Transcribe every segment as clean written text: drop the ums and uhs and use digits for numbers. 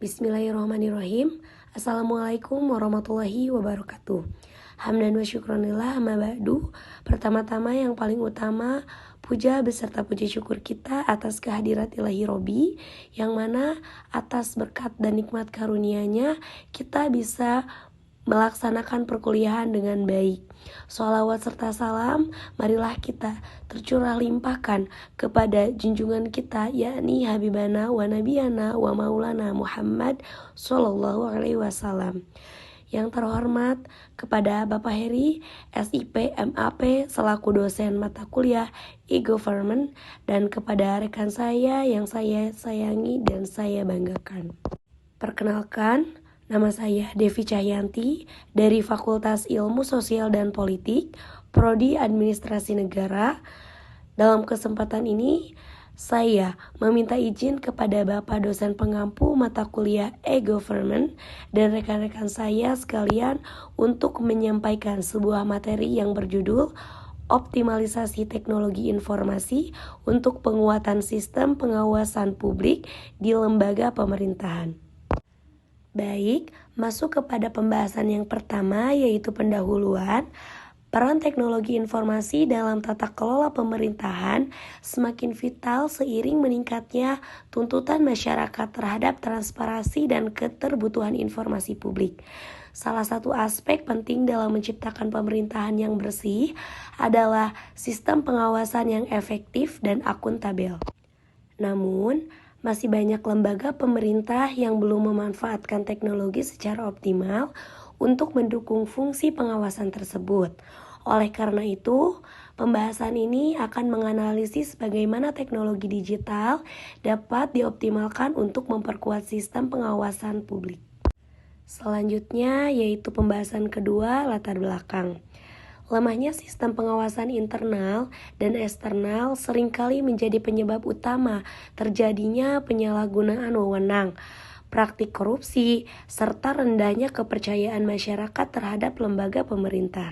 Bismillahirrahmanirrahim. Assalamualaikum warahmatullahi wabarakatuh. Hamdan wa syukronillah amma ba'du. Pertama-tama yang paling utama, puja beserta puji syukur kita atas kehadirat ilahi Robi, yang mana atas berkat dan nikmat karunia-Nya kita bisa melaksanakan perkuliahan dengan baik. Sholawat serta salam marilah kita tercurah limpahkan kepada junjungan kita, yakni Habibana wa Nabiyana wa Maulana Muhammad Sallallahu Alaihi Wasallam. Yang terhormat kepada Bapak Heri, SIP MAP selaku dosen mata kuliah e-government, dan kepada rekan saya yang saya sayangi dan saya banggakan. Perkenalkan, nama saya Devi Cahyanti dari Fakultas Ilmu Sosial dan Politik, Prodi Administrasi Negara. Dalam kesempatan ini, saya meminta izin kepada Bapak dosen pengampu mata kuliah e-government dan rekan-rekan saya sekalian untuk menyampaikan sebuah materi yang berjudul Optimalisasi Teknologi Informasi untuk Penguatan Sistem Pengawasan Publik di Lembaga Pemerintahan. Baik, masuk kepada pembahasan yang pertama, yaitu pendahuluan. Peran teknologi informasi dalam tata kelola pemerintahan semakin vital seiring meningkatnya tuntutan masyarakat terhadap transparansi dan keterbutuhan informasi publik. Salah satu aspek penting dalam menciptakan pemerintahan yang bersih adalah sistem pengawasan yang efektif dan akuntabel. Namun, masih banyak lembaga pemerintah yang belum memanfaatkan teknologi secara optimal untuk mendukung fungsi pengawasan tersebut. Oleh karena itu, pembahasan ini akan menganalisis bagaimana teknologi digital dapat dioptimalkan untuk memperkuat sistem pengawasan publik. Selanjutnya yaitu pembahasan kedua, latar belakang. Lemahnya sistem pengawasan internal dan eksternal seringkali menjadi penyebab utama terjadinya penyalahgunaan wewenang, praktik korupsi, serta rendahnya kepercayaan masyarakat terhadap lembaga pemerintah.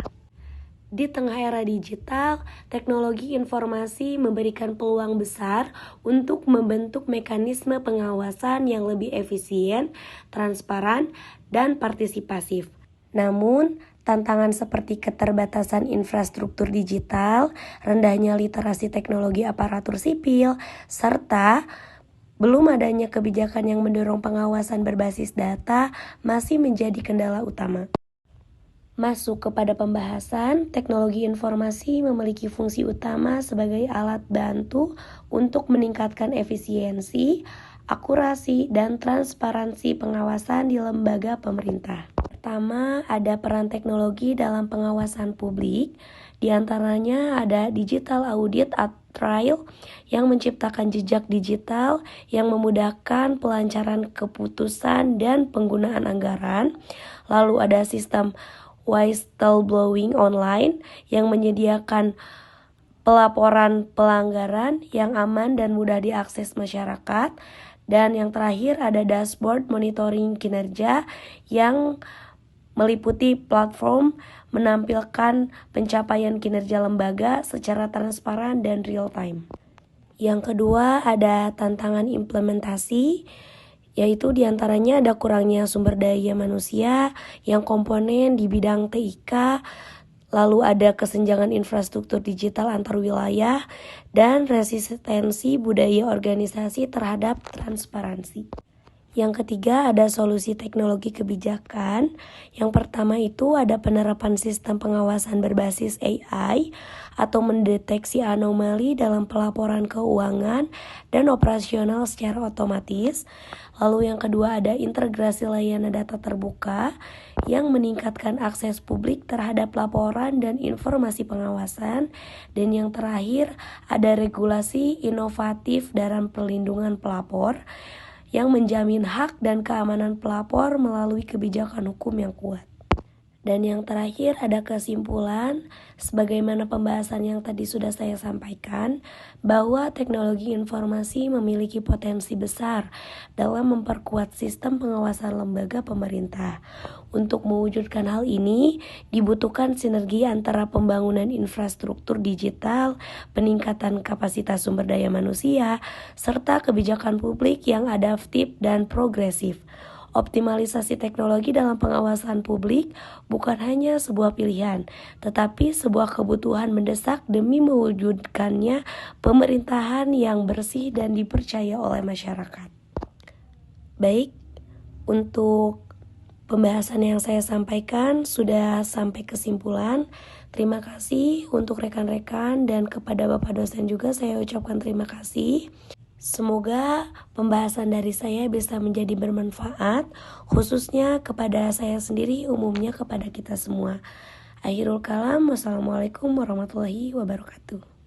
Di tengah era digital, teknologi informasi memberikan peluang besar untuk membentuk mekanisme pengawasan yang lebih efisien, transparan, dan partisipasif. Namun, tantangan seperti keterbatasan infrastruktur digital, rendahnya literasi teknologi aparatur sipil, serta belum adanya kebijakan yang mendorong pengawasan berbasis data masih menjadi kendala utama. Masuk kepada pembahasan, teknologi informasi memiliki fungsi utama sebagai alat bantu untuk meningkatkan efisiensi, akurasi, dan transparansi pengawasan di lembaga pemerintah. Pertama, ada peran teknologi dalam pengawasan publik. Di antaranya ada digital audit at trail yang menciptakan jejak digital yang memudahkan pelancaran keputusan dan penggunaan anggaran. Lalu ada sistem whistleblowing online yang menyediakan pelaporan pelanggaran yang aman dan mudah diakses masyarakat. Dan yang terakhir ada dashboard monitoring kinerja yang meliputi platform menampilkan pencapaian kinerja lembaga secara transparan dan real time. Yang kedua ada tantangan implementasi, yaitu diantaranya ada kurangnya sumber daya manusia yang komponen di bidang TIK, lalu ada kesenjangan infrastruktur digital antar wilayah, dan resistensi budaya organisasi terhadap transparansi. Yang ketiga ada solusi teknologi kebijakan. Yang pertama itu ada penerapan sistem pengawasan berbasis AI atau mendeteksi anomali dalam pelaporan keuangan dan operasional secara otomatis. Lalu yang kedua ada integrasi layanan data terbuka yang meningkatkan akses publik terhadap laporan dan informasi pengawasan. Dan yang terakhir ada regulasi inovatif dalam perlindungan pelapor yang menjamin hak dan keamanan pelapor melalui kebijakan hukum yang kuat. Dan yang terakhir ada kesimpulan, sebagaimana pembahasan yang tadi sudah saya sampaikan, bahwa teknologi informasi memiliki potensi besar dalam memperkuat sistem pengawasan lembaga pemerintah. Untuk mewujudkan hal ini, dibutuhkan sinergi antara pembangunan infrastruktur digital, peningkatan kapasitas sumber daya manusia, serta kebijakan publik yang adaptif dan progresif. Optimalisasi teknologi dalam pengawasan publik bukan hanya sebuah pilihan, tetapi sebuah kebutuhan mendesak demi mewujudkannya pemerintahan yang bersih dan dipercaya oleh masyarakat. Baik, untuk pembahasan yang saya sampaikan sudah sampai kesimpulan. Terima kasih untuk rekan-rekan dan kepada Bapak dosen juga saya ucapkan terima kasih. Semoga pembahasan dari saya bisa menjadi bermanfaat, khususnya kepada saya sendiri, umumnya kepada kita semua. Akhirul kalam, wassalamualaikum warahmatullahi wabarakatuh.